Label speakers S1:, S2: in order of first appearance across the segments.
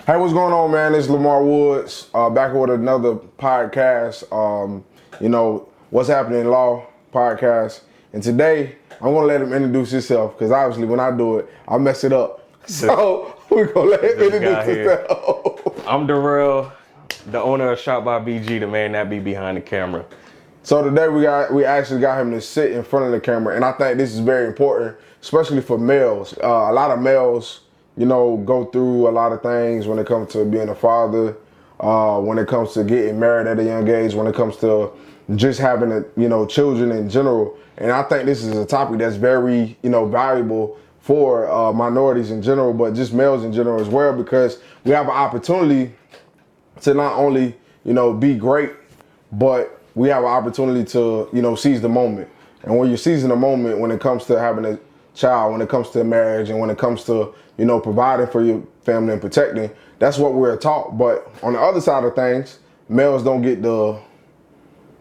S1: Hey, what's going on, man? It's Lamar Woods, back with another podcast. What's happening in law podcast. And today, I'm gonna let him introduce himself because obviously, when I do it, I mess it up. So we're gonna let him introduce himself.
S2: I'm Darrell, the owner of Shop by BG, the man that be behind the camera.
S1: So today we actually got him to sit in front of the camera, and I think this is very important, especially for males. A lot of males, go through a lot of things when it comes to being a father, when it comes to getting married at a young age, when it comes to just having children in general. And I think this is a topic that's very, valuable for minorities in general, but just males in general as well, because we have an opportunity to not only, be great, but we have an opportunity to, seize the moment. And when you're seizing the moment, when it comes to having a child, when it comes to marriage, and when it comes to, providing for your family and protecting, that's what we're taught. But on the other side of things, males don't get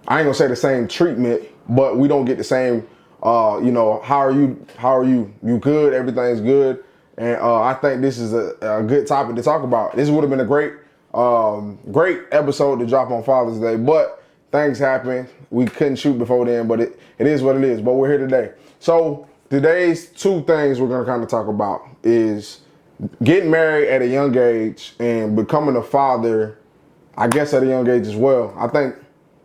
S1: I ain't gonna say the same treatment, but we don't get the same, how are you? You good? Everything's good. And I think this is a good topic to talk about. This would have been a great episode to drop on Father's Day, but things happen. We couldn't shoot before then, but it is what it is. But we're here today. So today's two things we're gonna kind of talk about is getting married at a young age and becoming a father, I guess, at a young age as well. I think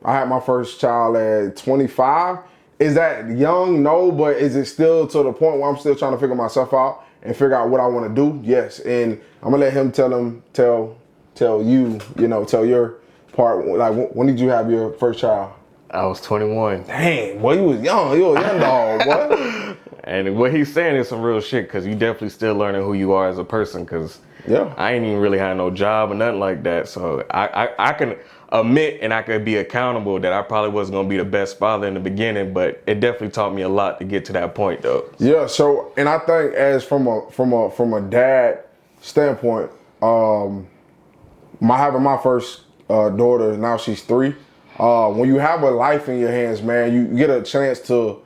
S1: I had my first child at 25. Is that young? No, but is it still to the point where I'm still trying to figure myself out and figure out what I want to do? Yes. And I'm gonna let him tell you, tell your part. Like, when did you have your first child?
S2: I was 21.
S1: Dang, boy, you was young. You was a young dog, boy.
S2: And what he's saying is some real shit, because you definitely still learning who you are as a person, because I ain't even really had no job or nothing like that. So I can admit and I could be accountable that I probably wasn't going to be the best father in the beginning, but it definitely taught me a lot to get to that point, though.
S1: Yeah, so, and I think as from a dad standpoint, having my first daughter, now she's 3. When you have a life in your hands, man, you get a chance to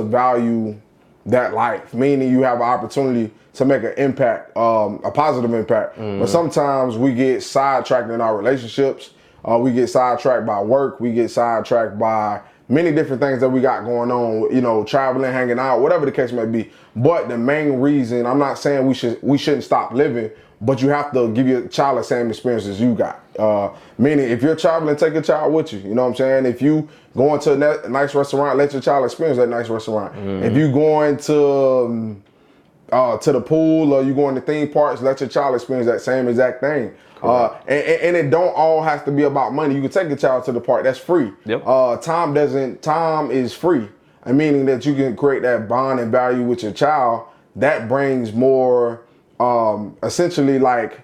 S1: value that life, meaning you have an opportunity to make an impact, a positive impact. But sometimes we get sidetracked in our relationships. We get sidetracked by work. We get sidetracked by many different things that we got going on, traveling, hanging out, whatever the case may be. But the main reason, I'm not saying we shouldn't stop living, but you have to give your child the same experiences you got. Meaning, if you're traveling, take your child with you. You know what I'm saying? If you going to a nice restaurant, let your child experience that nice restaurant. If you going to the pool or you going to theme parks, let your child experience that same exact thing. And it don't all have to be about money. You can take your child to the park. That's free.
S2: Yep.
S1: Time is free. Meaning that you can create that bond and value with your child. That brings more, essentially, like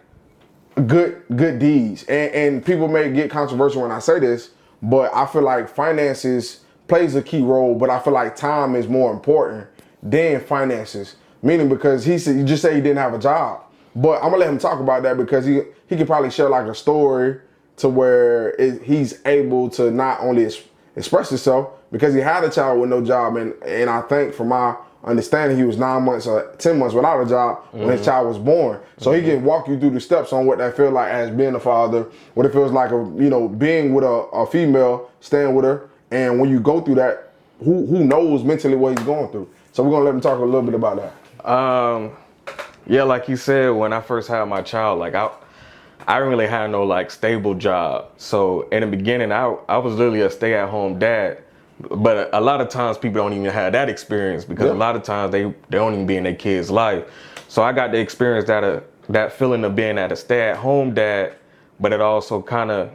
S1: good deeds. And people may get controversial when I say this, but I feel like finances plays a key role, but I feel like time is more important than finances. Meaning, because you just say he didn't have a job, but I'm gonna let him talk about that, because he could probably share like a story to where he's able to not only express himself, because he had a child with no job, and I think from my understanding he was 9 months or 10 months without a job when his child was born. So he can walk you through the steps on what that feels like as being a father, what it feels like being with a female, staying with her, and when you go through that, who knows mentally what he's going through. So we're gonna let him talk a little bit about that.
S2: Yeah, like you said, when I first had my child, like I didn't really have no like stable job. So in the beginning, I was literally a stay-at-home dad. But a lot of times people don't even have that experience, because a lot of times they don't even be in their kid's life. So I got to experience that feeling of being at a stay-at-home dad, but it also kind of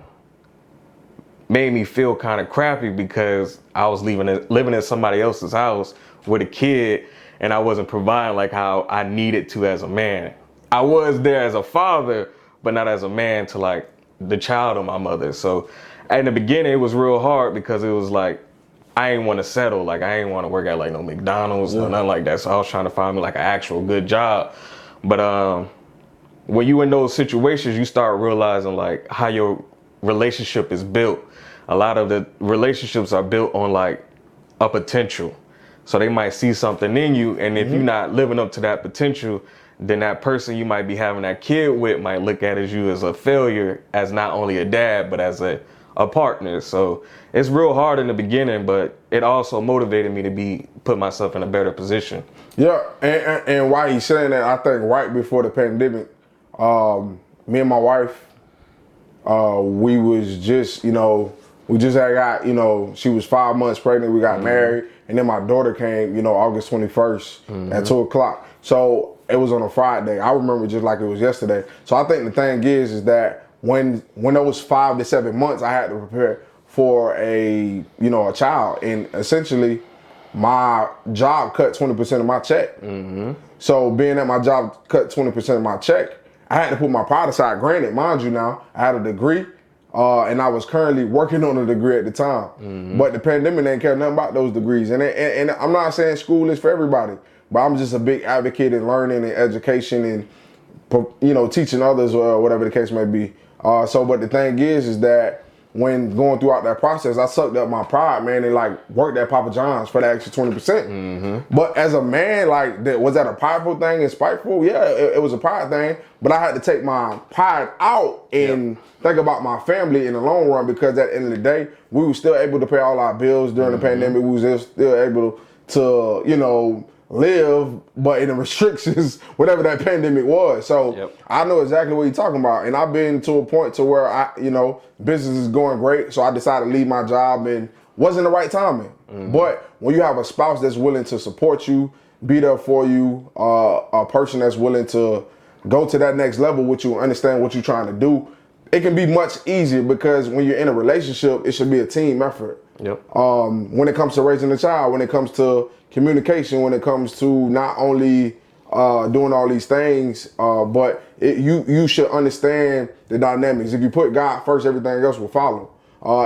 S2: made me feel kind of crappy, because I was living in somebody else's house with a kid, and I wasn't providing like how I needed to as a man. I was there as a father, but not as a man to like the child of my mother. So in the beginning, it was real hard, because it was like, I ain't want to settle. Like, I ain't want to work at like no McDonald's or nothing like that. So I was trying to find me like an actual good job. But when you in those situations, you start realizing like how your relationship is built. A lot of the relationships are built on like a potential. So they might see something in you, and if you're not living up to that potential, then that person you might be having that kid with might look at as you as a failure, as not only a dad, but as a partner. So it's real hard in the beginning, but it also motivated me to put myself in a better position.
S1: Yeah, and why he's saying that, I think right before the pandemic, me and my wife, we was just, we just had got, she was 5 months pregnant, we got married, and then my daughter came, August 21st at 2:00. So it was on a Friday. I remember just like it was yesterday. So I think the thing is that when those 5 to 7 months, I had to prepare for a child, and essentially my job cut 20% of my check. So being that my job cut 20% of my check, I had to put my pride aside. Granted, mind you now, I had a degree, and I was currently working on a degree at the time. But the pandemic didn't care nothing about those degrees. And I'm not saying school is for everybody, but I'm just a big advocate in learning and education and, teaching others or whatever the case may be. But the thing is that when going throughout that process, I sucked up my pride, man, and like worked at Papa John's for the extra 20%. But as a man, like, was that a prideful thing and spiteful? Yeah, it was a pride thing, but I had to take my pride out and think about my family in the long run, because at the end of the day, we were still able to pay all our bills during the pandemic. We was still able to, live, but in the restrictions, whatever that pandemic was. So I know exactly what you're talking about. And I've been to a point to where business is going great. So I decided to leave my job, and wasn't the right timing. But when you have a spouse that's willing to support you, be there for you, a person that's willing to go to that next level with you, understand what you're trying to do, it can be much easier, because when you're in a relationship, it should be a team effort. When it comes to raising a child, when it comes to communication, when it comes to not only doing all these things, but you should understand the dynamics. If you put God first, everything else will follow.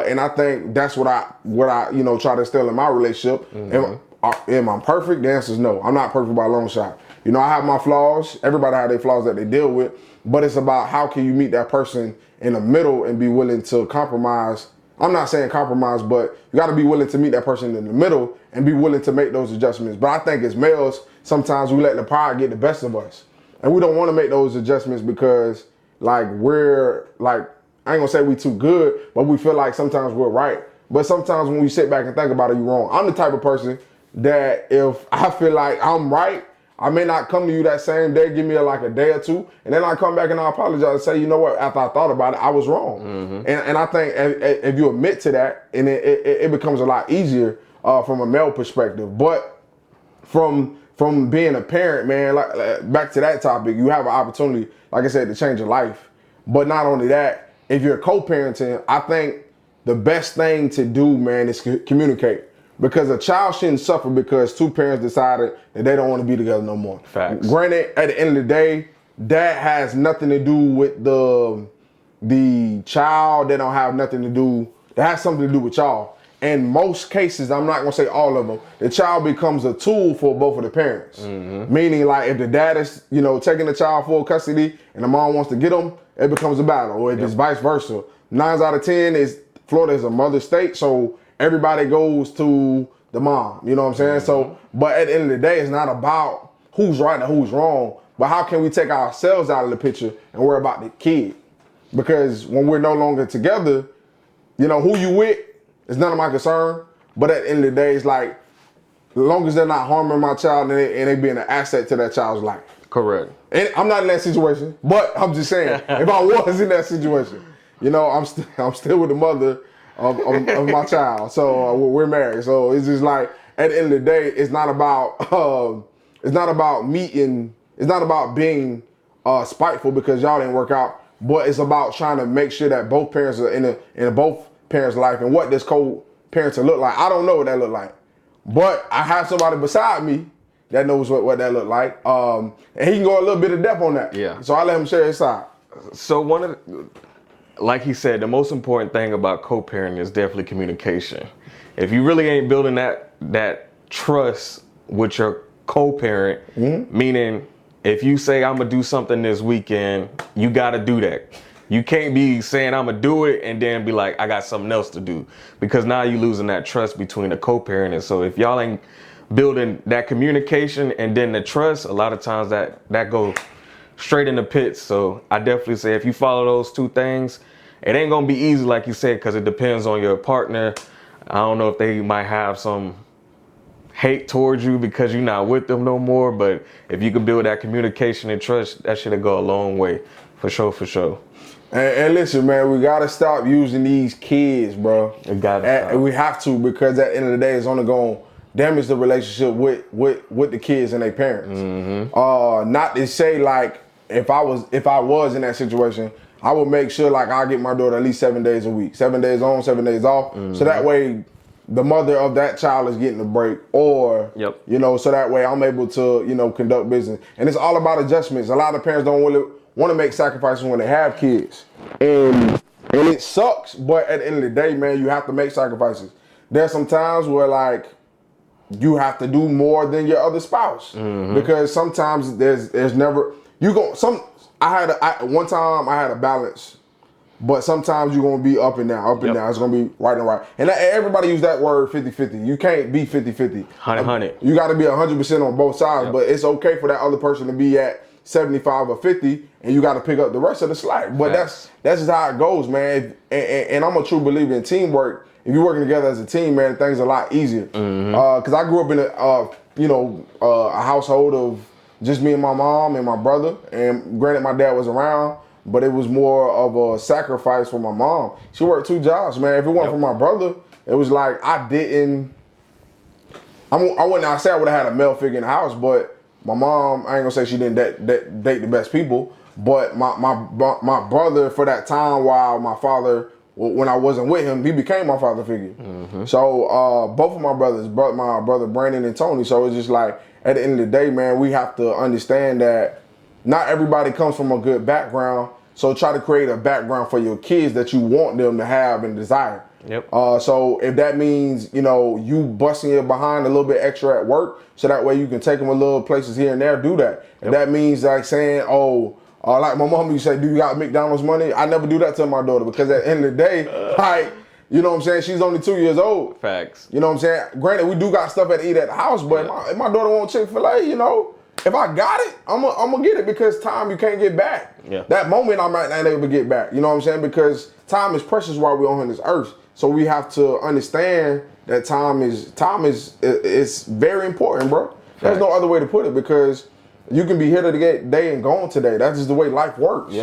S1: And I think that's what I try to instill in my relationship. Am I perfect? The answer is no. I'm not perfect by a long shot. I have my flaws. Everybody has their flaws that they deal with, but it's about how can you meet that person in the middle and be willing to compromise. I'm not saying compromise, but you got to be willing to meet that person in the middle and be willing to make those adjustments. But I think as males, sometimes we let the pride get the best of us, and we don't want to make those adjustments because, like, we're like, I ain't gonna say we too good, but we feel like sometimes we're right. But sometimes when you sit back and think about it, you're wrong. I'm the type of person that if I feel like I'm right, I may not come to you that same day, give me a day or two, and then I come back and I apologize and say, you know what, after I thought about it, I was wrong. And I think if you admit to that, and it becomes a lot easier from a male perspective. But from being a parent, man, like back to that topic, you have an opportunity, like I said, to change your life. But not only that, if you're co-parenting, I think the best thing to do, man, is communicate. Because a child shouldn't suffer because two parents decided that they don't want to be together no more.
S2: Facts.
S1: Granted, at the end of the day, that has nothing to do with the child. That don't have nothing to do. That has something to do with y'all. In most cases, I'm not gonna say all of them, the child becomes a tool for both of the parents. Meaning, like, if the dad is, taking the child full custody and the mom wants to get them, it becomes a battle. Or if it's vice versa. 9 out of 10 is Florida is a mother state, so everybody goes to the mom, you know what I'm saying? So, but at the end of the day, it's not about who's right and who's wrong, but how can we take ourselves out of the picture and worry about the kid? Because when we're no longer together, who you with is none of my concern, but at the end of the day, it's like, as long as they're not harming my child and they being an asset to that child's life.
S2: Correct.
S1: And I'm not in that situation, but I'm just saying, if I was in that situation, I'm still with the mother of my child. So we're married. So it's just like, at the end of the day, it's not about being spiteful because y'all didn't work out, but it's about trying to make sure that both parents are in both parents' life. And what does co-parenting look like? I don't know what that look like, but I have somebody beside me that knows what that look like. And he can go a little bit of depth on that.
S2: Yeah.
S1: So I let him share his side.
S2: So like he said, the most important thing about co-parenting is definitely communication. If you really ain't building that trust with your co-parent, meaning if you say I'm gonna do something this weekend, you gotta do that. You can't be saying I'm gonna do it and then be like, I got something else to do, because now you're losing that trust between the co-parent. And so if y'all ain't building that communication and then the trust, a lot of times that goes straight in the pits. So I definitely say if you follow those two things, it ain't gonna be easy like you said, because it depends on your partner. I don't know if they might have some hate towards you because you're not with them no more, but if you can build that communication and trust, that should go a long way. For sure, for sure.
S1: And listen, man, we gotta stop using these kids, bro. We have to, because at the end of the day, it's only gonna damage the relationship with the kids and their parents. Not to say like if I was in that situation, I would make sure like I get my daughter at least 7 days a week, 7 days on, 7 days off, so that way the mother of that child is getting a break, or you know, so that way I'm able to, you know, conduct business. And it's all about adjustments. A lot of parents don't really want to make sacrifices when they have kids, and it sucks. But at the end of the day, man, you have to make sacrifices. There's some times where like you have to do more than your other spouse, because sometimes there's never one time I had a balance. But sometimes you're going to be up and down, down. It's going to be right and right. And everybody use that word 50-50. You can't be 50-50.
S2: 100.
S1: You got to be 100% on both sides. But it's okay for that other person to be at 75 or 50, and you got to pick up the rest of the slack. But that's just how it goes, man. And I'm a true believer in teamwork. If you're working together as a team, man, things are a lot easier. Because I grew up in a household of just me and my mom and my brother. And granted, my dad was around, but it was more of a sacrifice for my mom. She worked 2 jobs, man. If it wasn't for my brother, it was like I wouldn't say I would have had a male figure in the house, but my mom, I ain't gonna say she didn't date the best people, but my brother, for that time while my father, when I wasn't with him, he became my father figure. So both of my brothers, my brother Brandon and Tony, so it's just like, at the end of the day, man, we have to understand that not everybody comes from a good background, so try to create a background for your kids that you want them to have and desire. So if that means, you know, you busting your behind a little bit extra at work, so that way you can take them a little places here and there, do that. If that means like saying, like my mom used to say, do you got McDonald's money? I never do that to my daughter, because at the end of the day, like, you know what I'm saying, she's only 2 years old.
S2: Facts.
S1: You know what I'm saying? Granted, we do got stuff to eat at the house, but if my daughter wants Chick-fil-A, you know, if I got it, I'm gonna get it, because time you can't get back. That moment I might not able to get back. You know what I'm saying? Because time is precious while we're on this earth. So we have to understand that time is very important, bro. There's no other way to put it, because you can be here today and gone today. That's just the way life works.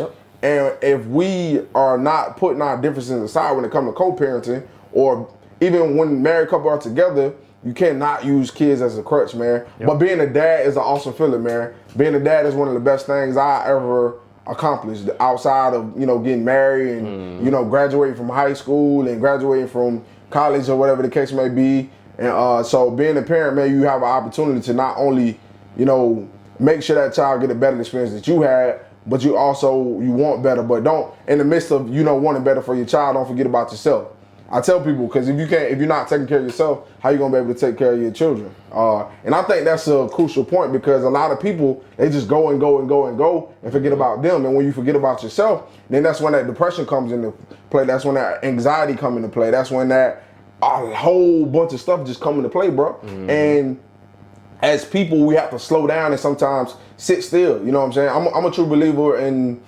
S1: And if we are not putting our differences aside when it comes to co-parenting, or even when married couple are together, you cannot use kids as a crutch, man. But being a dad is an awesome feeling, man. Being a dad is one of the best things I ever accomplished, outside of, you know, getting married and, you know, graduating from high school and graduating from college or whatever the case may be. And so being a parent, man, you have an opportunity to not only, you know, make sure that child get a better experience that you had, but you want better. But don't, in the midst of, you know, wanting better for your child, don't forget about yourself. I tell people, because if you're not taking care of yourself, how you gonna be able to take care of your children? And I think that's a crucial point, because a lot of people, they just go and go and go and go and forget about them. And when you forget about yourself, then that's when that depression comes into play. That's when that anxiety comes into play. That's when that a whole bunch of stuff just come into play, bro. And as people, we have to slow down and sometimes sit still. You know what I'm saying? I'm a true believer in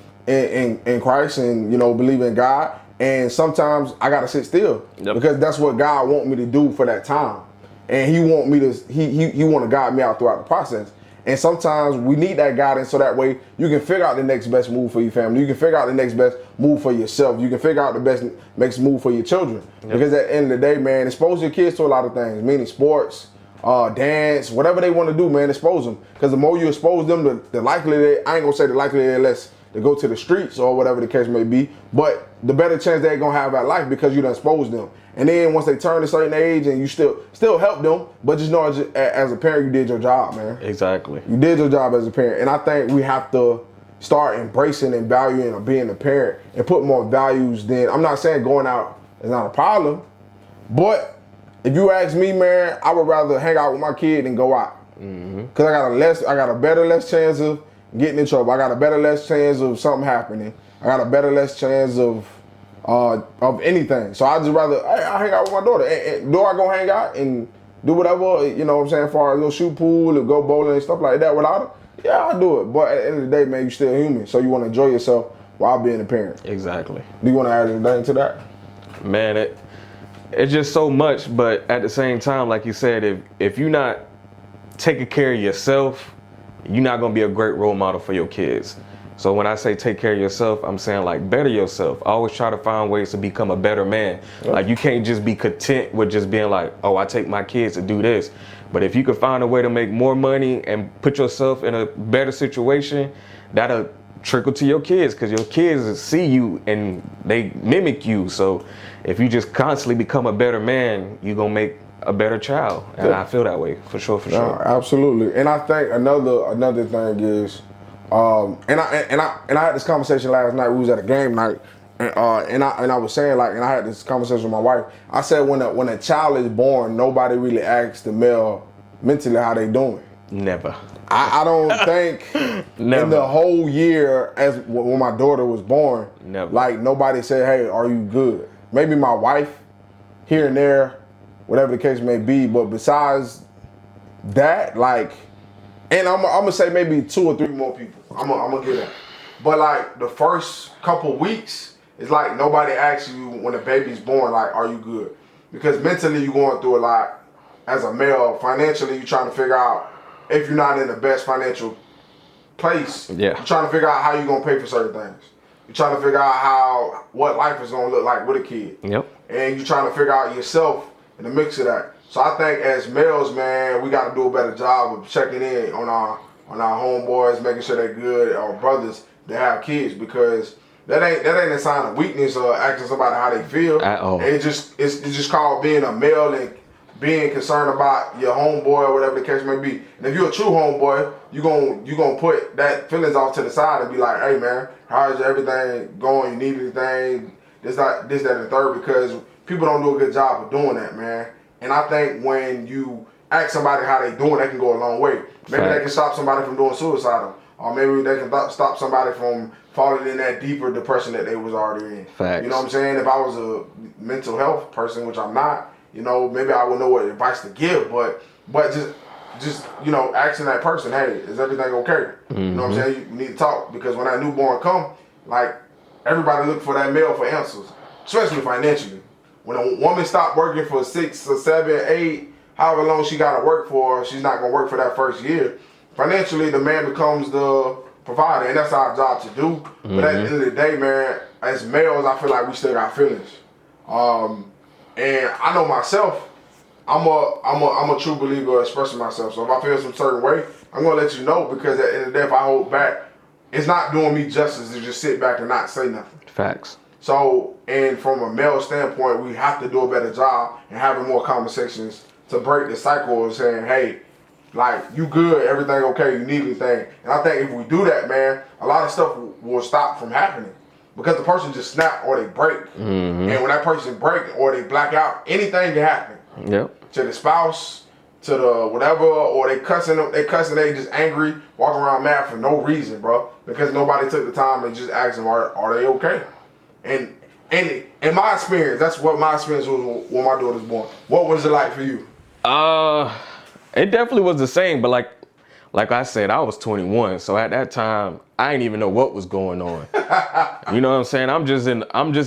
S1: Christ, and, you know, believe in God. And sometimes I gotta sit still, because that's what God want me to do for that time. And He want me to, He want to guide me out throughout the process. And sometimes we need that guidance, so that way you can figure out the next best move for your family. You can figure out the next best move for yourself. You can figure out the next move for your children. Because at the end of the day, man, expose your kids to a lot of things, meaning sports, dance, whatever they want to do, man, expose them. Because the more you expose them, the likely I ain't gonna say the likely they're less to go to the streets or whatever the case may be, but the better chance they're gonna have at life, because you done exposed them. And then once they turn a certain age, and you still help them, but just know as a parent, you did your job, man.
S2: Exactly.
S1: You did your job as a parent. And I think we have to start embracing and valuing of being a parent, and put more values than, I'm not saying going out is not a problem, but if you ask me, man, I would rather hang out with my kid than go out. Because I got a better less chance of getting in trouble. I got a better less chance of something happening. I got a better less chance of anything. So I just rather I hang out with my daughter. And do I go hang out and do whatever, you know what I'm saying, as far as go shoot pool or go bowling and stuff like that without her, yeah, I'll do it. But at the end of the day, man, you still human, so you want to enjoy yourself while being a parent.
S2: Exactly.
S1: Do you want to add anything to that?
S2: Man, it's just so much, but at the same time, like you said, if you're not taking care of yourself, you're not gonna be a great role model for your kids. So when I say take care of yourself, I'm saying like better yourself. Always try to find ways to become a better man. Yep. Like you can't just be content with just being like, oh, I take my kids to do this. But if you can find a way to make more money and put yourself in a better situation, that'll trickle to your kids, because your kids see you and they mimic you. So if you just constantly become a better man, you're gonna make a better child. And yeah. I feel that way for sure.
S1: No, absolutely. And I think another thing is, and I had this conversation last night. We was at a game night, and I was saying, like, and I had this conversation with my wife. I said when a child is born, nobody really asks the male mentally how they doing.
S2: Never.
S1: I don't think in the whole year as when my daughter was born, like nobody said, hey, are you good? Maybe my wife here and there, whatever the case may be, but besides that, like, and I'm gonna say maybe 2 or 3 more people. I'm gonna get that. But like the first couple weeks, it's like nobody asks you when a baby's born, like, are you good? Because mentally you're going through a lot as a male. Financially, you're trying to figure out if you're not in the best financial place. Yeah. You're trying to figure out how you're gonna pay for certain things. You're trying to figure out what life is gonna look like with a kid.
S2: Yep.
S1: And you're trying to figure out yourself in the mix of that. So I think as males, man, we got to do a better job of checking in on our homeboys, making sure they're good, our brothers that have kids, because that ain't a sign of weakness or asking somebody how they feel.
S2: At all.
S1: It's just called being a male and being concerned about your homeboy or whatever the case may be. And if you're a true homeboy, you gonna put that feelings off to the side and be like, hey man, how's everything going? You need anything? This, that, and the third, because people don't do a good job of doing that, man. And I think when you ask somebody how they doing, that can go a long way. Maybe they can stop somebody from doing suicidal, or maybe they can stop somebody from falling in that deeper depression that they was already in.
S2: Facts.
S1: You know what I'm saying? If I was a mental health person, which I'm not, you know, maybe I would know what advice to give, but just you know, asking that person, hey, is everything okay? Mm-hmm. You know what I'm saying? You need to talk, because when that newborn come, like, everybody look for that male for answers, especially financially. When a woman stopped working for 6 or 7, 8, however long she got to work for, she's not gonna work for that first year. Financially, the man becomes the provider, and that's our job to do. Mm-hmm. But at the end of the day, man, as males, I feel like we still got feelings. And I know myself, I'm a true believer of expressing myself. So if I feel some certain way, I'm gonna let you know, because at the end of the day, if I hold back, it's not doing me justice to just sit back and not say nothing.
S2: Facts.
S1: So, and from a male standpoint, we have to do a better job and having more conversations to break the cycle of saying, hey, like, you good, everything okay, you need anything. And I think if we do that, man, a lot of stuff will stop from happening, because the person just snap or they break. Mm-hmm. And when that person break or they black out, anything can happen.
S2: Yep.
S1: To the spouse, to the whatever, or they cussing, they just angry, walking around mad for no reason, bro. Because nobody took the time and just asked them, are they okay? And in my experience, that's what my experience was when my daughter was born. What was it like for you?
S2: It definitely was the same, but like I said, I was 21, so at that time I didn't even know what was going on. You know what I'm saying? I'm just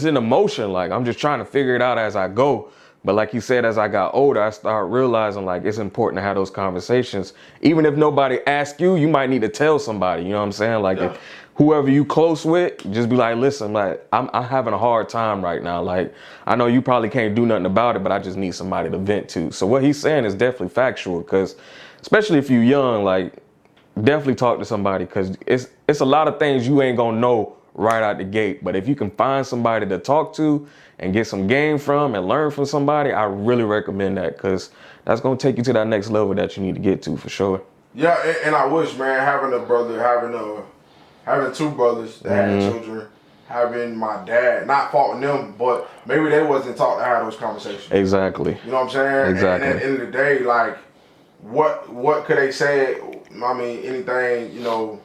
S2: in emotion, like I'm just trying to figure it out as I go. But like you said, as I got older, I started realizing, like, it's important to have those conversations. Even if nobody asks you, you might need to tell somebody. You know what I'm saying? Like, yeah. Whoever you close with, just be like, listen, like, I'm having a hard time right now. Like, I know you probably can't do nothing about it, but I just need somebody to vent to. So what he's saying is definitely factual, because especially if you're young, like, definitely talk to somebody, because it's a lot of things you ain't gonna know right out the gate. But if you can find somebody to talk to and get some game from and learn from somebody, I really recommend that, because that's going to take you to that next level that you need to get to, for sure.
S1: Yeah, and I wish, man, having 2 brothers that had children, having my dad, not faulting them, but maybe they wasn't taught to have those conversations.
S2: Exactly.
S1: You know what I'm saying?
S2: Exactly.
S1: And at the end of the day, like, what could they say? I mean, anything, you know,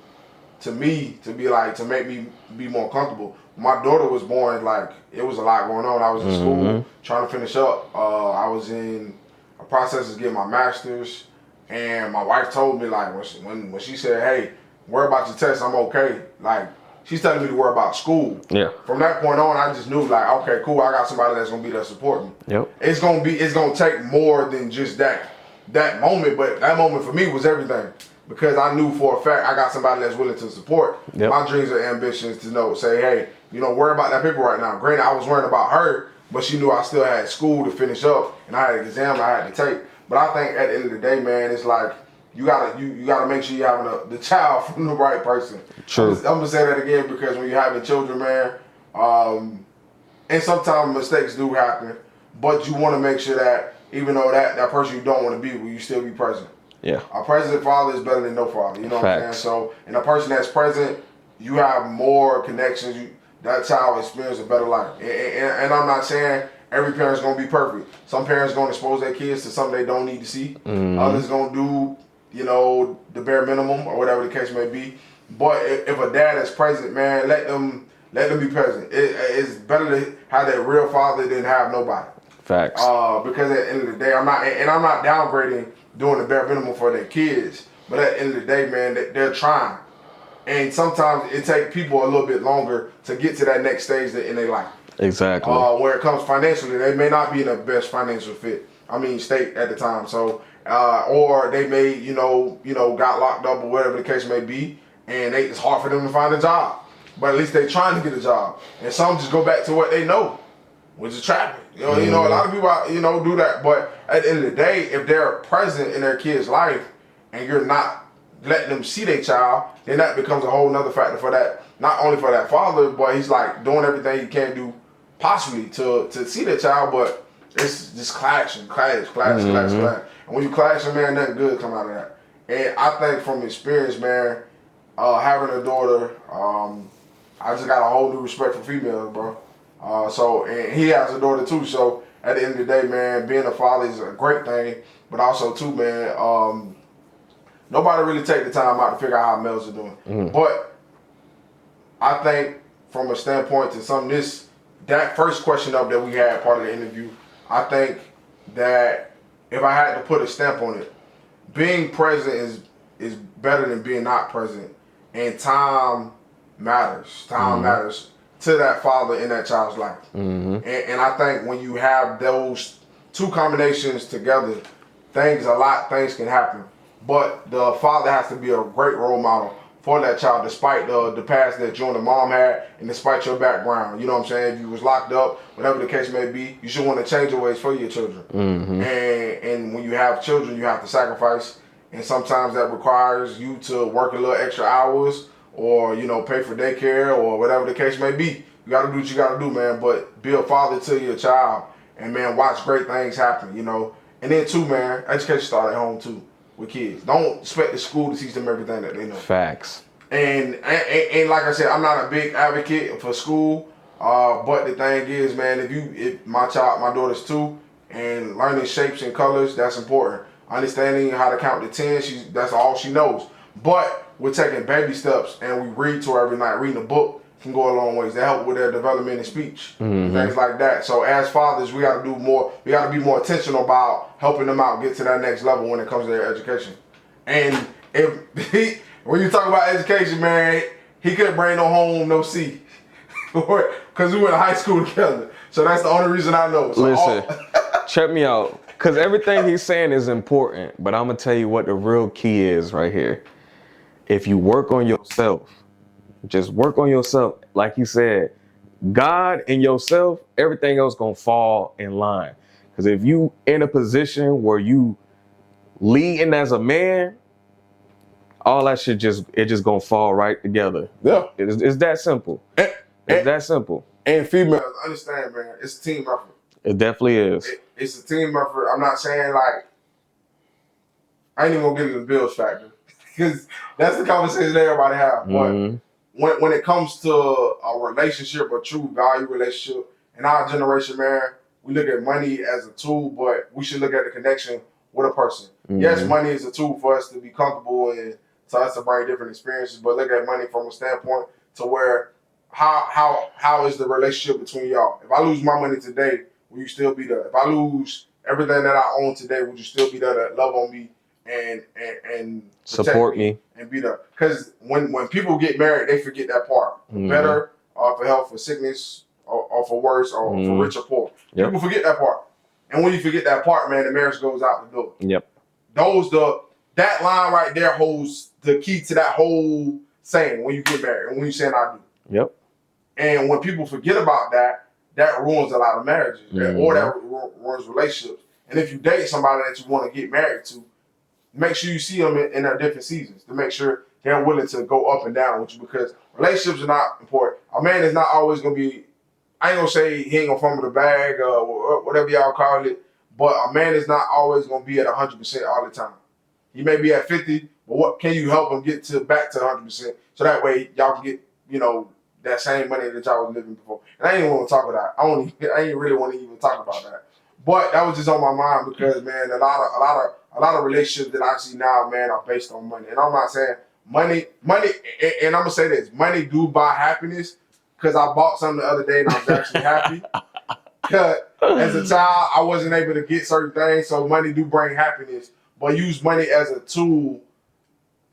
S1: to me, to be like, to make me be more comfortable. My daughter was born, like, it was a lot going on. I was in school trying to finish up. I was in a process is getting my master's, and my wife told me like when she said, "Hey, worry about your test, I'm okay." Like she's telling me to worry about school.
S2: Yeah.
S1: From that point on, I just knew like, okay, cool. I got somebody that's gonna be there to support me.
S2: Yep.
S1: It's gonna take more than just that moment, but that moment for me was everything because I knew for a fact I got somebody that's willing to support my dreams and ambitions to say, hey, worry about that paper right now. Granted, I was worrying about her, but she knew I still had school to finish up and I had an exam I had to take. But I think at the end of the day, man, it's like you gotta make sure you're having the child from the right person.
S2: True.
S1: I'm gonna say that again because when you're having children, man, and sometimes mistakes do happen, but you want to make sure that even though that person you don't want to be with, you still be present.
S2: Yeah.
S1: A present father is better than no father. You know what I'm saying?
S2: Facts.
S1: So, and a person that's present, you have more connections. That child experiences a better life. And I'm not saying every parent's gonna be perfect. Some parents gonna expose their kids to something they don't need to see. Others gonna do, the bare minimum or whatever the case may be. But if a dad is present, man, let them be present. It's better to have that real father than have nobody.
S2: Facts.
S1: Because at the end of the day, I'm not downgrading doing the bare minimum for their kids. But at the end of the day, man, they're trying. And sometimes it takes people a little bit longer to get to that next stage in their life.
S2: Exactly.
S1: Where it comes financially, they may not be in the best financial state at the time. So, or they may, got locked up or whatever the case may be, and it's hard for them to find a job. But at least they're trying to get a job. And some just go back to what they know, which is trapping. A lot of people, do that. But at the end of the day, if they're present in their kid's life and you're not letting them see their child, then that becomes a whole nother factor for that, not only for that father, but he's like doing everything he can do possibly to see their child, but it's just clashing. And when you clashing, man, nothing good come out of that. And I think from experience, man, having a daughter, I just got a whole new respect for females, bro. And he has a daughter too. So at the end of the day, man, being a father is a great thing. But also too, man, nobody really take the time out to figure out how males are doing. But I think from a standpoint to that first question up that we had part of the interview, I think that if I had to put a stamp on it, being present is better than being not present. And time matters. Time matters to that father in that child's life. And I think when you have those two combinations together, things can happen. But the father has to be a great role model for that child, despite the past that you and the mom had, and despite your background. You know what I'm saying? If you was locked up, whatever the case may be, you should want to change your ways for your children. And when you have children, you have to sacrifice, and sometimes that requires you to work a little extra hours, or pay for daycare, or whatever the case may be. You got to do what you got to do, man. But be a father to your child, and man, watch great things happen. And then too, man, education starts at home too. With kids, don't expect the school to teach them everything that they know.
S2: Facts.
S1: And like I said, I'm not a big advocate for school. But the thing is, man, if my daughter's 2, and learning shapes and colors, that's important. Understanding how to count to 10, that's all she knows. But we're taking baby steps, and we read to her every night. Reading a book can go a long ways. That help with their development in speech, and things like that. So as fathers, we got to do more. We got to be more intentional about helping them out get to that next level when it comes to their education. And when you talk about education, man, he couldn't bring no C, because we went to high school together. So that's the only reason I know. So
S2: listen, check me out, because everything he's saying is important. But I'm gonna tell you what the real key is right here. If you work on yourself. Just work on yourself. Like you said, God and yourself, everything else gonna fall in line. Because if you in a position where you leading as a man, all that shit just gonna fall right together.
S1: Yeah.
S2: It's that simple. It's that simple.
S1: And females, understand, man, it's a team effort.
S2: It definitely is.
S1: It's a team effort. I'm not saying like, I ain't even gonna get into the bills factor. Because that's the conversation that everybody have. But when it comes to a relationship, a true value relationship, in our generation, man, we look at money as a tool, but we should look at the connection with a person. Yes, money is a tool for us to be comfortable and to us to bring different experiences, but look at money from a standpoint to where how is the relationship between y'all? If I lose my money today, will you still be there? If I lose everything that I own today, would you still be there to love on me and
S2: Support me.
S1: and be there? Because when people get married, they forget that part. For better, or for health, for sickness, or for worse, or for rich or poor. Yep. People forget that part. And when you forget that part, man, the marriage goes out the door.
S2: Yep.
S1: That line right there holds the key to that whole saying when you get married and when you saying I do.
S2: Yep.
S1: And when people forget about that, that ruins a lot of marriages, or that ruins relationships. And if you date somebody that you want to get married to, make sure you see them in their different seasons to make sure they're willing to go up and down with you, because relationships are not important. A man is not always going to be, I ain't going to say he ain't going to fumble the bag or whatever y'all call it, but a man is not always going to be at 100% all the time. He may be at 50, but what can you help him get back to 100%, so that way y'all can get, that same money that y'all was living before. And I ain't even want to talk about that. I ain't really want to even talk about that. But that was just on my mind because, man, a lot of relationships that I see now, man, are based on money. And I'm not saying money, and I'm gonna say this: money do buy happiness. Because I bought something the other day and I was actually happy. Because as a child, I wasn't able to get certain things, so money do bring happiness. But use money as a tool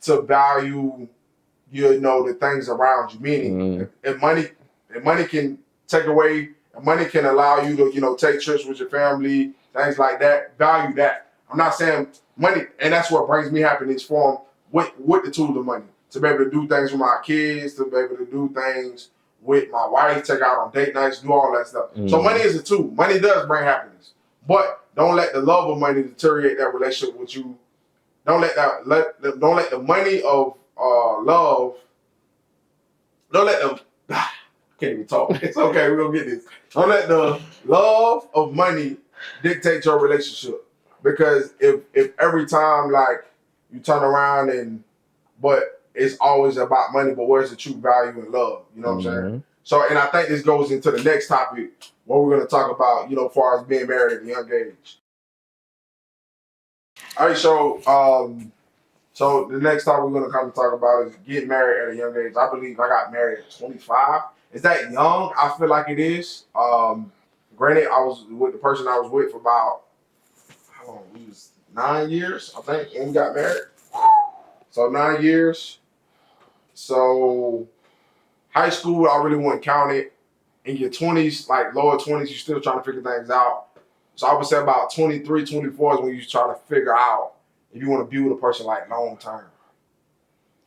S1: to value, the things around you. Meaning, if money can take away, if money can allow you to, take trips with your family, things like that. Value that. I'm not saying money, and that's what brings me happiness from with the tool of money, to be able to do things with my kids, to be able to do things with my wife, take out on date nights, do all that stuff. So money is a tool. Money does bring happiness, but don't let the love of money deteriorate that relationship with you. Don't let the money of love. Don't let them. I can't even talk. It's okay. We're gonna get this. Don't let the love of money dictate your relationship, because if every time like you turn around but it's always about money, but where's the true value in love? You know what I'm saying? So, and I think this goes into the next topic where we're going to talk about, as far as being married at a young age. All right, so the next topic we're going to kind of talk about is getting married at a young age. I believe I got married at 25. Is that young? I feel like it is. Granted, I was with the person I was with for about, how long? We was 9 years, I think, when we got married. So 9 years. So high school, I really wouldn't count it. In your 20s, like lower 20s, you're still trying to figure things out. So I would say about 23, 24 is when you try to figure out if you want to be with a person like long term.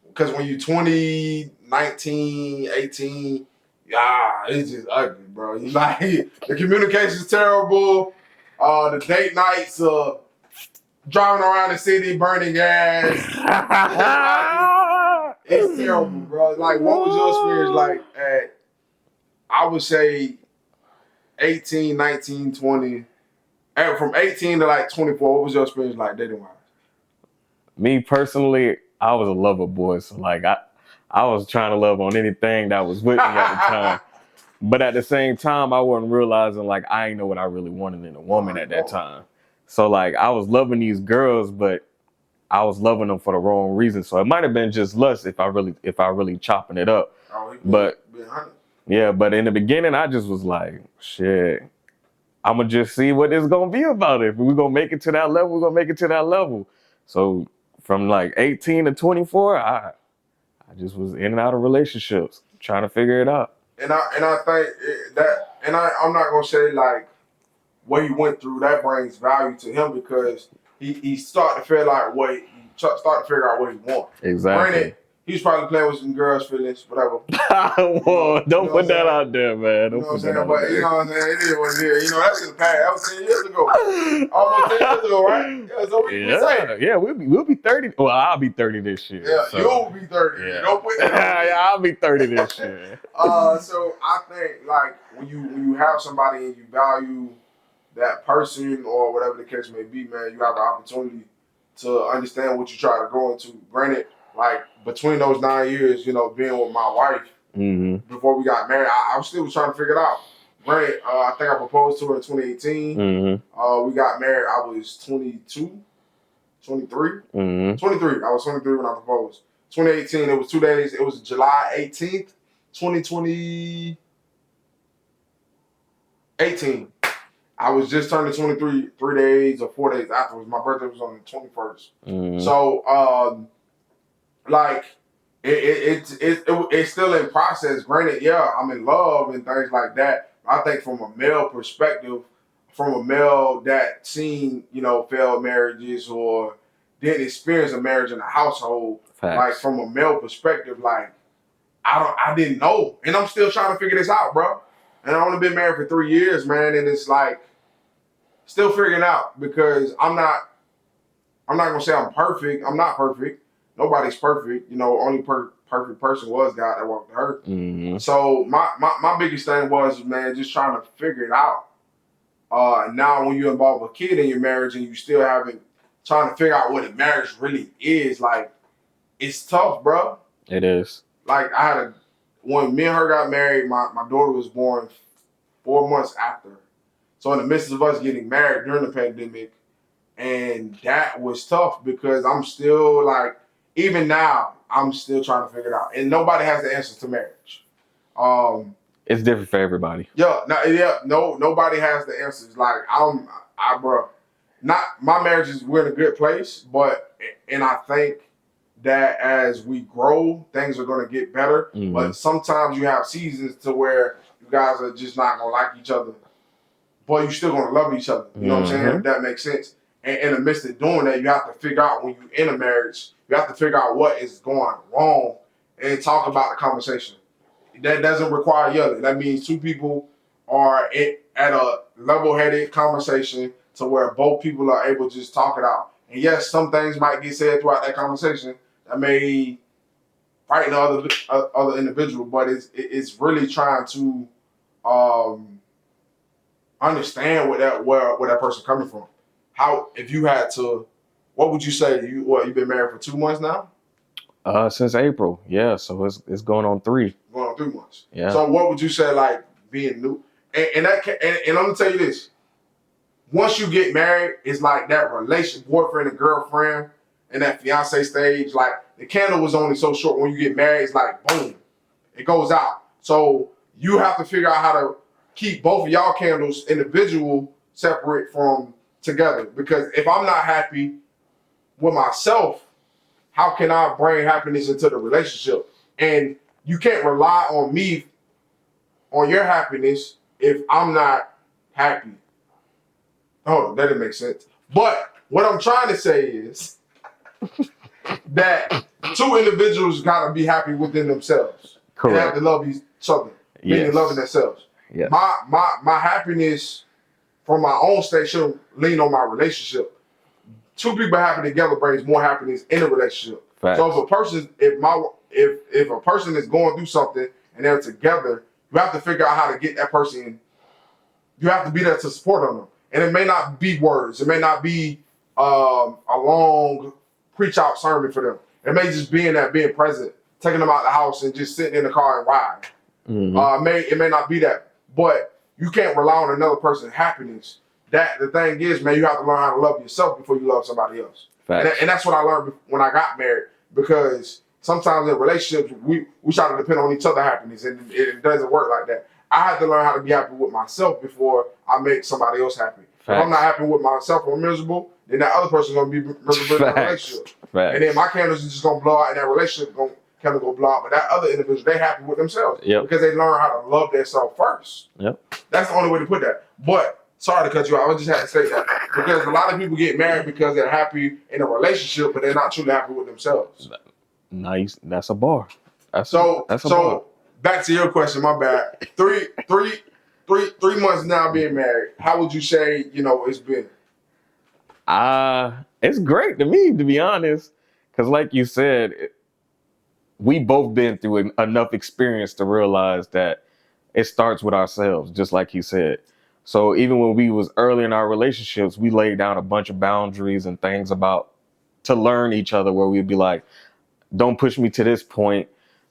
S1: Because when you're 20, 19, 18, it's just ugly, bro. You like, the communication's terrible. The date nights, driving around the city, burning gas. It's terrible, bro. Like, what was your experience like at, I would say, 18, 19, 20, and from 18 to like 24, what was your experience like dating-wise?
S2: Me personally, I was a lover boy, so like I was trying to love on anything that was with me at the time. But at the same time, I wasn't realizing like I ain't know what I really wanted in a woman at that time. So like I was loving these girls, but I was loving them for the wrong reason. So it might have been just lust if I really chopping it up. But yeah, but in the beginning, I just was like, shit, I'm gonna just see what it's gonna be about. If we're gonna make it to that level, we're gonna make it to that level. So from like 18 to 24, I just was in and out of relationships, trying to figure it out.
S1: And I think I'm not gonna say like what he went through that brings value to him, because he started to feel like started to figure out what he wants.
S2: Exactly.
S1: Granted, he's probably playing with some girls' feelings, whatever.
S2: Whoa, don't put that out there, man.
S1: Don't put that out there. But you know what I'm saying? It is what it is. That's in the past. That was 10 years ago. Almost 10 years ago, right? Yeah, so we say.
S2: Yeah, we'll be 30. Well, I'll be 30 this year.
S1: Yeah, so. You'll be 30. Yeah. Don't put that out there.
S2: Yeah, I'll be 30 this year.
S1: So I think like when you have somebody and you value that person or whatever the case may be, man, you have an opportunity to understand what you try to grow into. Granted, like between those 9 years, being with my wife, before we got married, I was still trying to figure it out. Granted, I think I proposed to her in 2018. We got married, I was 22, 23. 23. I was 23 when I proposed. 2018, it was 2 days. It was July 18th, 2018. I was just turning 23 3 days or 4 days afterwards. My birthday was on the 21st.
S2: Mm-hmm.
S1: So, like, it's still in process. Granted, yeah, I'm in love and things like that. I think from a male perspective, from a male that seen, failed marriages or didn't experience a marriage in a household, like
S2: Facts.
S1: from a male perspective, like I didn't know. And I'm still trying to figure this out, bro. And I've only been married for 3 years, man, and it's like still figuring out because I'm not gonna say I'm perfect. I'm not perfect. Nobody's perfect. Only perfect person was God that walked the earth.
S2: Mm-hmm.
S1: So my biggest thing was, man, just trying to figure it out. Now when you involve a kid in your marriage and you still haven't trying to figure out what a marriage really is, like it's tough, bro.
S2: It is.
S1: Like when me and her got married, my daughter was born 4 months after. So in the midst of us getting married during the pandemic, and that was tough because I'm still like, even now, I'm still trying to figure it out. And nobody has the answers to marriage.
S2: It's different for everybody.
S1: Nobody has the answers. Like bro, not my marriage is we're in a good place, and I think that as we grow, things are going to get better.
S2: Mm-hmm.
S1: But sometimes you have seasons to where you guys are just not going to like each other, but you're still going to love each other. You know what I'm saying? If that makes sense. And in the midst of doing that, you have to figure out when you're in a marriage, you have to figure out what is going wrong and talk about the conversation. That doesn't require yelling. That means two people are at a level-headed conversation to where both people are able to just talk it out. And yes, some things might get said throughout that conversation that may frighten other individual, but it's really trying to understand where that person coming from. How if you had to, what would you say? You've been married for 2 months now?
S2: Since April, yeah. So it's going on 3.
S1: Going on 3 months.
S2: Yeah.
S1: So what would you say like being new? And I'm gonna tell you this. Once you get married, it's like that relationship, boyfriend and girlfriend, and that fiance stage. Like the candle was only so short. When you get married, it's like boom, it goes out. So you have to figure out how to keep both of y'all candles individual, separate from together. Because if I'm not happy with myself, how can I bring happiness into the relationship? And you can't rely on me on your happiness if I'm not happy. Oh, that didn't make sense. But what I'm trying to say is that two individuals gotta be happy within themselves.
S2: Correct.
S1: And have to love each other. Meaning loving themselves.
S2: Yes.
S1: My happiness from my own state should lean on my relationship. Two people happy together brings more happiness in a relationship.
S2: Facts.
S1: So if a person is going through something and they're together, you have to figure out how to get that person. You have to be there to support them. And it may not be words. It may not be a long preach out sermon for them. It may just be in that being present, taking them out the house and just sitting in the car and ride.
S2: Mm-hmm.
S1: It may not be that, but you can't rely on another person's happiness. The thing is, man, you have to learn how to love yourself before you love somebody else. And that's what I learned when I got married, because sometimes in relationships we try to depend on each other's happiness, and it doesn't work like that. I had to learn how to be happy with myself before I make somebody else happy. Facts. If I'm not happy with myself or miserable, then that other person's gonna be miserable in that relationship. Facts. And then my candles is just gonna blow out, and that relationship gonna go blow out. But that other individual, they happy with themselves. Yep. Because they learn how to love themselves first.
S2: Yep.
S1: That's the only way to put that. But sorry to cut you off. I just had to say that because a lot of people get married because they're happy in a relationship, but they're not truly happy with themselves.
S2: Nice. That's a bar. That's
S1: a
S2: bar.
S1: Back to your question, my bad. Three months now being married. How would you say, it's been?
S2: It's great to me, to be honest. Because like you said, we both been through enough experience to realize that it starts with ourselves, just like you said. So even when we was early in our relationships, we laid down a bunch of boundaries and things to learn each other, where we'd be like, don't push me to this point.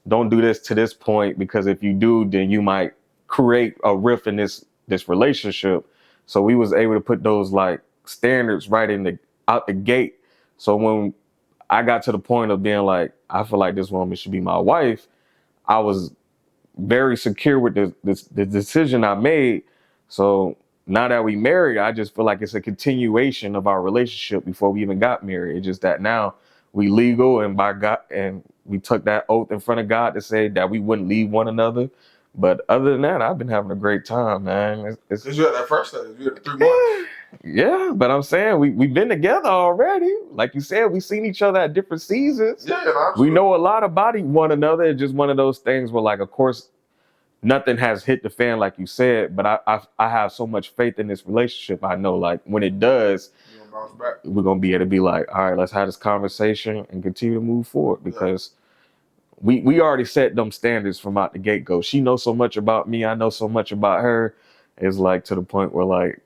S2: Don't do this to this point, because if you do, then you might create a rift in this relationship. So we was able to put those like standards right out the gate. So when I got to the point of being like, I feel like this woman should be my wife, I was very secure with the decision I made. So now that we married, I just feel like it's a continuation of our relationship before we even got married. It's just that now we legal and by God, and we took that oath in front of God to say that we wouldn't leave one another. But other than that, I've been having a great time, man.
S1: Because you had that first stage, you had the 3 months.
S2: Yeah, but I'm saying we've been together already. Like you said, we've seen each other at different seasons.
S1: Yeah, absolutely.
S2: We know a lot about one another. It's just one of those things where, like, of course, nothing has hit the fan like you said, but I have so much faith in this relationship. I know, like, when it does,
S1: You're gonna bounce back.
S2: we're gonna be able to be like, all right, let's have this conversation and continue to move forward because we already set them standards from out the gate go. She knows so much about me, I know so much about her. It's like to the point where, like,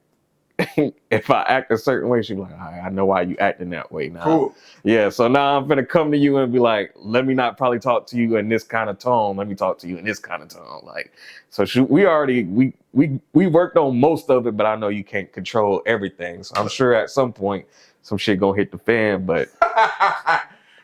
S2: if I act a certain way, she'd be like, all right, I know why you acting that way now.
S1: Cool.
S2: Yeah, so now I'm gonna come to you and be like, let me not probably talk to you in this kind of tone. Let me talk to you in this kind of tone. Like, so we worked on most of it, but I know you can't control everything. So I'm sure at some point some shit gonna hit the fan. But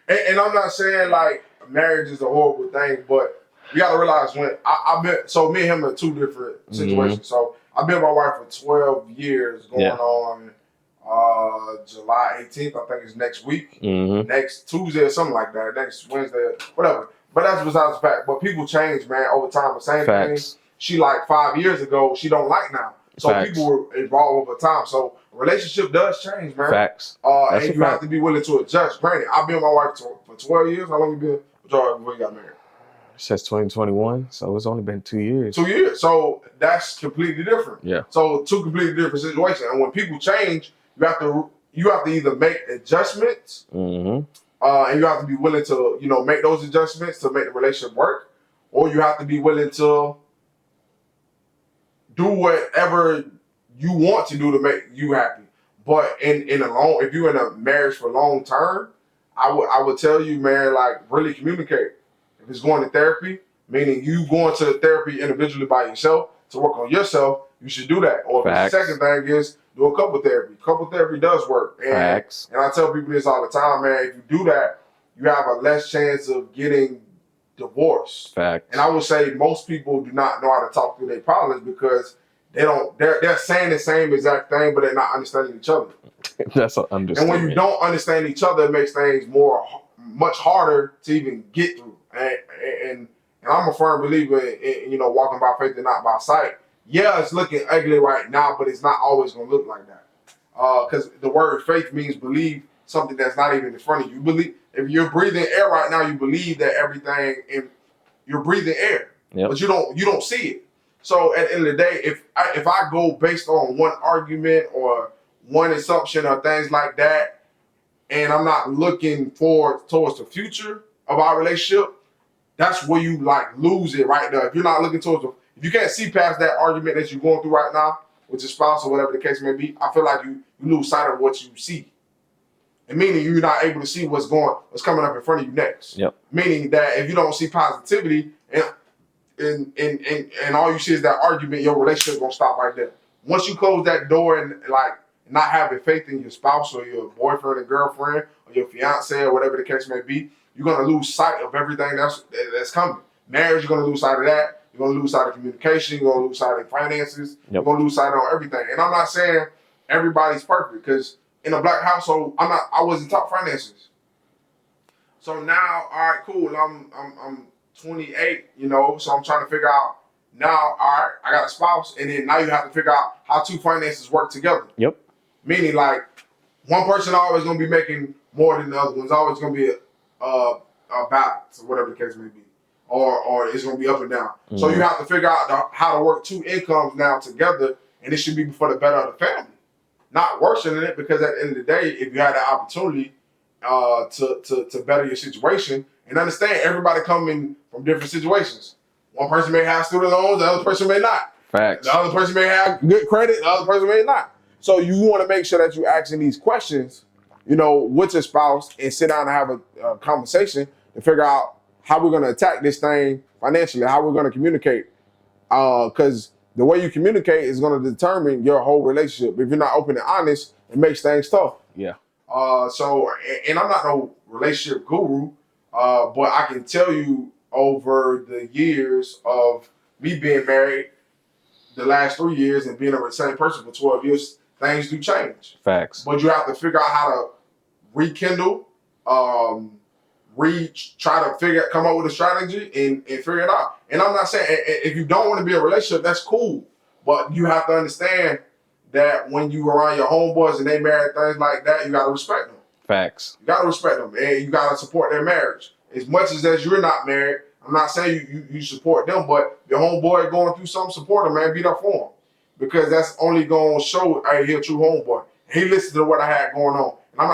S1: and I'm not saying like marriage is a horrible thing, but you gotta realize when I've been, so me and him are two different situations. So I've been with my wife for 12 years, going on July 18th, I think it's next week, next Tuesday or something like that, next Wednesday, whatever. But that's besides the fact. But people change, man, over time. The same thing she liked 5 years ago, she don't like now. So people were involved over time. So relationship does change, man. And you have to be willing to adjust. Granted, I've been with my wife for 12 years. How long you been with your wife before you got married?
S2: Since 2021, so it's only been 2 years.
S1: 2 years. So that's completely different.
S2: Yeah.
S1: So two completely different situations. And when people change, you have to either make adjustments, and you have to be willing to, make those adjustments to make the relationship work, or you have to be willing to do whatever you want to do to make you happy. But if you're in a marriage for long term, I would tell you, man, like, really communicate. If it's going to therapy, meaning you going to therapy individually by yourself to work on yourself, you should do that. Or if the second thing is do a couple therapy. Couple therapy does work. And I tell people this all the time, man. If you do that, you have a less chance of getting divorced. And I would say most people do not know how to talk through their problems because they're saying the same exact thing, but they're not understanding each other.
S2: That's an understatement.
S1: And when you don't understand each other, it makes things much harder to even get through. And I'm a firm believer in walking by faith and not by sight. Yeah, it's looking ugly right now, but it's not always going to look like that. Because the word faith means believe something that's not even in front of you. Believe if you're breathing air right now, you believe that everything you're breathing air, but you don't see it. So at the end of the day, if I go based on one argument or one assumption or things like that, and I'm not looking towards the future of our relationship, that's where you lose it right there. If you're not looking if you can't see past that argument that you're going through right now with your spouse or whatever the case may be, I feel like you lose sight of what you see. And meaning you're not able to see what's coming up in front of you next. Meaning that if you don't see positivity and all you see is that argument, your relationship gonna stop right there. Once you close that door and not having faith in your spouse or your boyfriend or girlfriend or your fiance or whatever the case may be, you're gonna lose sight of everything that's coming. Marriage, you're gonna lose sight of that. You're gonna lose sight of communication. You're gonna lose sight of finances. You're gonna lose sight on everything. And I'm not saying everybody's perfect because in a black household, I wasn't taught finances. So now, all right, cool. I'm 28, so I'm trying to figure out now, all right, I got a spouse, and then now you have to figure out how two finances work together. Meaning, one person always going to be making more than the other one's always going to be a balance, or whatever the case may be. Or it's going to be up and down. So you have to figure out how to work two incomes now together, and it should be for the better of the family. Not worsening it, because at the end of the day, if you had the opportunity to better your situation, and understand everybody coming from different situations. One person may have student loans, the other person may not. The other person may have good credit, the other person may not. So you want to make sure that you're asking these questions, with your spouse, and sit down and have a conversation to figure out how we're going to attack this thing financially, how we're going to communicate. Because the way you communicate is going to determine your whole relationship. If you're not open and honest, it makes things tough. And I'm not no relationship guru, but I can tell you over the years of me being married, the last 3 years and being the same person for 12 years, things do change.
S2: Facts.
S1: But you have to figure out how to rekindle, um, try to come up with a strategy and figure it out. And I'm not saying if you don't want to be in a relationship, that's cool. But you have to understand that when you around your homeboys and they marry things like that, you gotta respect them.
S2: Facts.
S1: You gotta respect them, and you gotta support their marriage. As much as you're not married, I'm not saying you support them, but your homeboy going through something, support him, man. Be there for him. Because that's only gonna show, hey, he a true homeboy. He listened to what I had going on. And I'm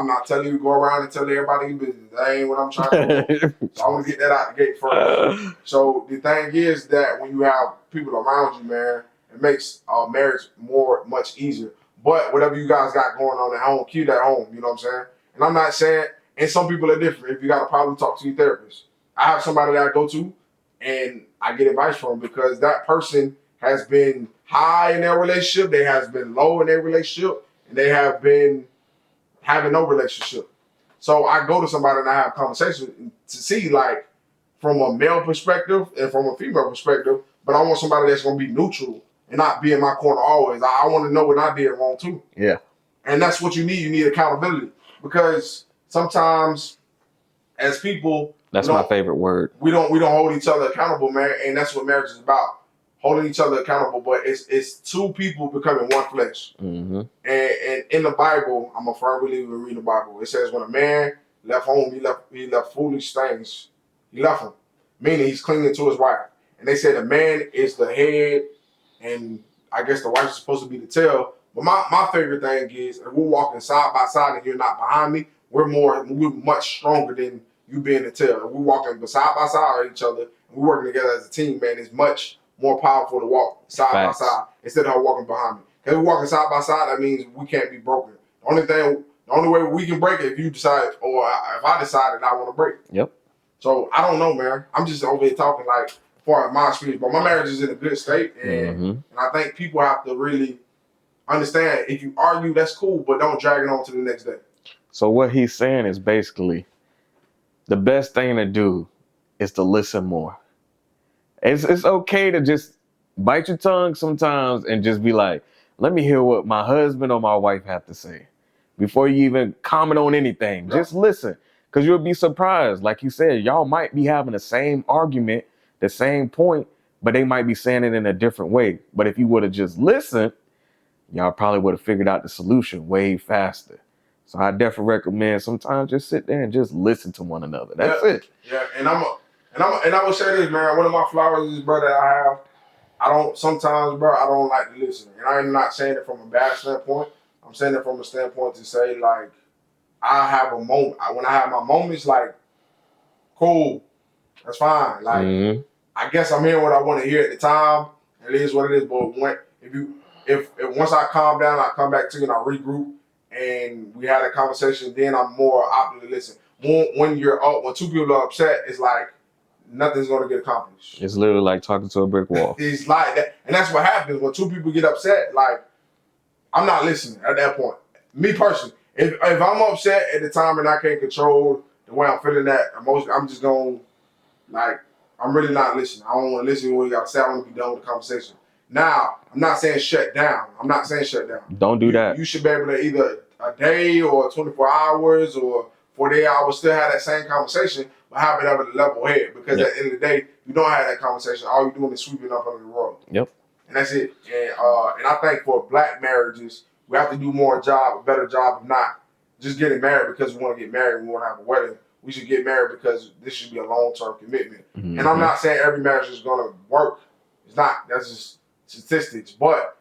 S1: not telling you to go around and tell everybody your business. That ain't what I'm trying to do. So I want to get that out the gate first. So the thing is that when you have people around you, man, it makes marriage much easier. But whatever you guys got going on at home, keep that home. You know what I'm saying? And I'm not saying, and some people are different. If you got a problem, talk to your therapist. I have somebody that I go to, and I get advice from because that person has been high in their relationship, they has been low in their relationship, and they have been having no relationship. So I go to somebody and I have conversations to see, like, from a male perspective and from a female perspective, but I want somebody that's going to be neutral and not be in my corner always. I want to know what I did wrong too.
S2: Yeah.
S1: And that's what you need. You need accountability because sometimes as people,
S2: that's my favorite word.
S1: We don't hold each other accountable, man, and that's what marriage is about. Holding each other accountable, but it's two people becoming one flesh.
S2: Mm-hmm.
S1: And in the Bible, I'm a firm believer in reading the Bible. It says when a man left home, he left foolish things. He left him, meaning he's clinging to his wife. And they say the man is the head, and I guess the wife is supposed to be the tail. But my favorite thing is if we're walking side by side and you're not behind me, we're much stronger than you being the tail. If we're walking side by side with each other and we're working together as a team, man, it's much more powerful to walk side by side instead of her walking behind me. If we're walking side by side, that means we can't be broken. The only way we can break it if you decide, or if I decide that I want to break.
S2: Yep.
S1: So I don't know, man. I'm just over here talking like far as my experience, but my marriage is in a good state, and I think people have to really understand. If you argue, that's cool, but don't drag it on to the next day.
S2: So what he's saying is basically the best thing to do is to listen more. It's okay to just bite your tongue sometimes and just be like, let me hear what my husband or my wife have to say before you even comment on anything. Yeah. Just listen, because you'll be surprised. Like you said, y'all might be having the same argument, the same point, but they might be saying it in a different way. But if you would have just listened, y'all probably would have figured out the solution way faster. So I definitely recommend sometimes just sit there and just listen to one another. That's it.
S1: Yeah, and I would say this, man. One of my flaws is, bro, that I have. I don't like to listen, and I'm not saying it from a bad standpoint. I'm saying it from a standpoint to say, like, I have a moment. When I have my moments, like, cool, that's fine. Like, I guess I'm hearing what I want to hear at the time. It is what it is. But if once I calm down, I come back to you and I regroup, and we had a conversation, then I'm more open to listen. When two people are upset, it's like nothing's gonna get accomplished.
S2: It's literally like talking to a brick wall.
S1: It's like that, and that's what happens when two people get upset. Like, I'm not listening at that point. Me personally, if I'm upset at the time and I can't control the way I'm feeling that emotion, I'm just gonna, like, I'm really not listening. I don't want to listen when you got to say. I want to be done with the conversation. Now, I'm not saying shut down.
S2: Don't do that.
S1: You should be able to either a day or 24 hours or 48 hours still have that same conversation, but have it over the level head. Because at the end of the day, you don't have that conversation. All you're doing is sweeping up under the rug.
S2: Yep.
S1: And that's it. And I think for black marriages, we have to do a better job of not just getting married because we want to get married and we want to have a wedding. We should get married because this should be a long-term commitment. And I'm not saying every marriage is going to work. It's not. That's just statistics. But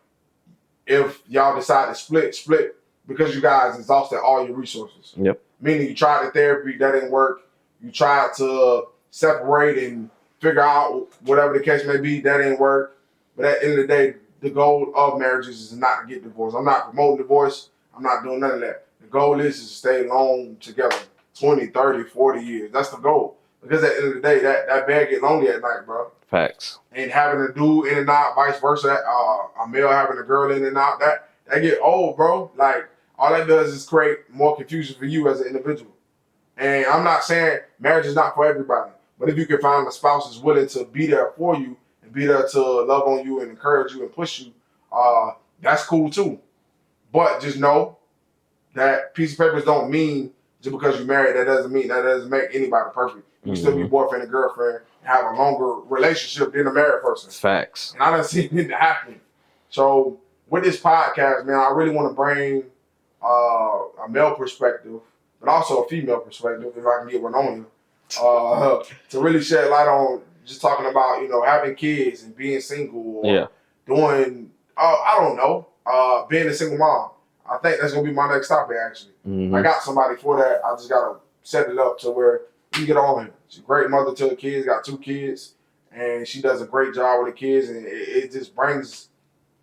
S1: if y'all decide to split because you guys exhausted all your resources.
S2: Yep.
S1: Meaning you tried the therapy, that didn't work. You tried to separate and figure out whatever the case may be, that didn't work. But at the end of the day, the goal of marriages is not to get divorced. I'm not promoting divorce. I'm not doing none of that. The goal is to stay long together, 20, 30, 40 years. That's the goal. Because at the end of the day, that bed get lonely at night, bro.
S2: Facts.
S1: And having a dude in and out, vice versa, a male having a girl in and out, that get old, bro. Like, all that does is create more confusion for you as an individual. And I'm not saying marriage is not for everybody. But if you can find a spouse that's willing to be there for you and be there to love on you and encourage you and push you, that's cool too. But just know that piece of papers don't mean just because you're married, that doesn't make anybody perfect. You can still be boyfriend and girlfriend and have a longer relationship than a married person.
S2: Facts.
S1: And I done seen it happen. So with this podcast, man, I really want to bring a male perspective, but also a female perspective, if I can get one on you, to really shed light on just talking about, having kids and being single or doing, I don't know, being a single mom. I think that's going to be my next topic, actually. I got somebody for that. I just got to set it up to where we can get on here. She's a great mother to her kids, got 2 kids, and she does a great job with the kids, and it just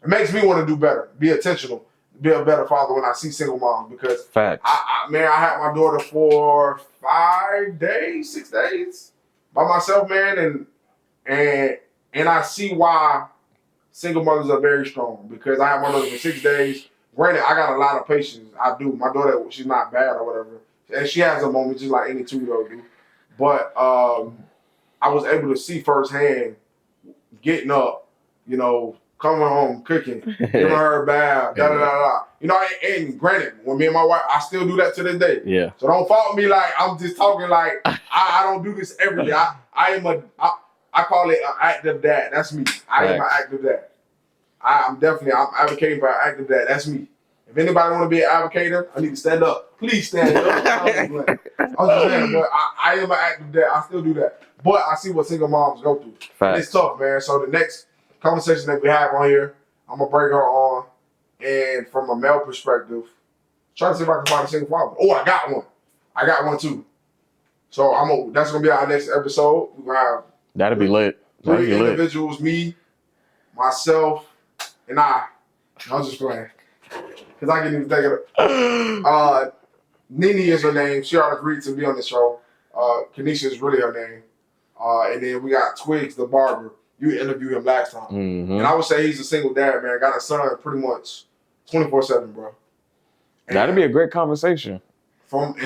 S1: it makes me want to do better, be intentional, be a better father when I see single moms, because
S2: Facts.
S1: I had my daughter for 5 days, 6 days by myself, man, and I see why single mothers are very strong, because I had my daughter for 6 days. Granted, I got a lot of patience. I do. My daughter, she's not bad or whatever, and she has a moment just like any 2-year-old do. But I was able to see firsthand getting up, coming home, cooking, giving her a bath, da da da da. And granted, when me and my wife, I still do that to this day.
S2: Yeah.
S1: So don't fault me like I'm just talking like I don't do this every day. I call it an active dad. That's me. I am an active dad. I'm advocating for an active dad. That's me. If anybody want to be an advocator, I need to stand up. Please stand up. I was just saying, but I am an active dad. I still do that. But I see what single moms go through. And it's tough, man. So the next conversation that we have on here, I'm going to bring her on. And from a male perspective, try to see if I can find a single father. Oh, I got one. I got one too. So that's going to be our next episode. We're going to have
S2: That'll be lit.
S1: 3 individuals, me, myself, and I was just playing. Because I can't even think of it. Nene is her name. She already agreed to be on the show. Kanisha is really her name. And then we got Twigs, the barber. You interviewed him last time. And I would say he's a single dad, man. Got a son pretty much 24/7, bro. And
S2: that'd be a great conversation.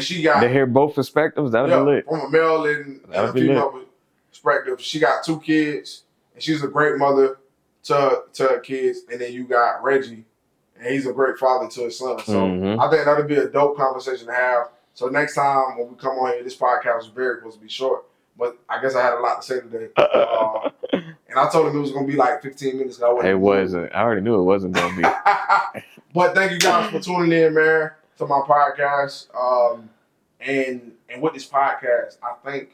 S1: She got
S2: to hear both perspectives. That'd be lit.
S1: From a male and a female perspective. She got 2 kids, and she's a great mother to her kids. And then you got Reggie, and he's a great father to his son. So I think that'll be a dope conversation to have. So next time when we come on here, this podcast was very supposed to be short, but I guess I had a lot to say today. And I told him it was going to be like 15 minutes.
S2: It wasn't. I already knew it wasn't going to be.
S1: But thank you guys for tuning in, man, to my podcast. And with this podcast, I think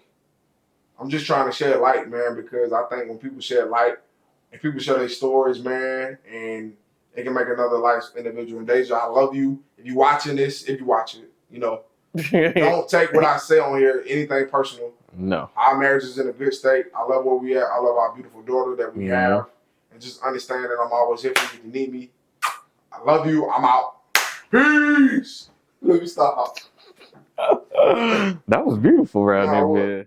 S1: I'm just trying to shed light, man, because I think when people shed light and people share their stories, man, and it can make another life's individual. And Deja, I love you. If you're watching this, don't take what I say on here, anything personal.
S2: No.
S1: Our marriage is in a good state. I love where we at. I love our beautiful daughter that we have. And just understand that I'm always here for you if you need me. I love you. I'm out. Peace. Let me stop.
S2: That was beautiful right there, man.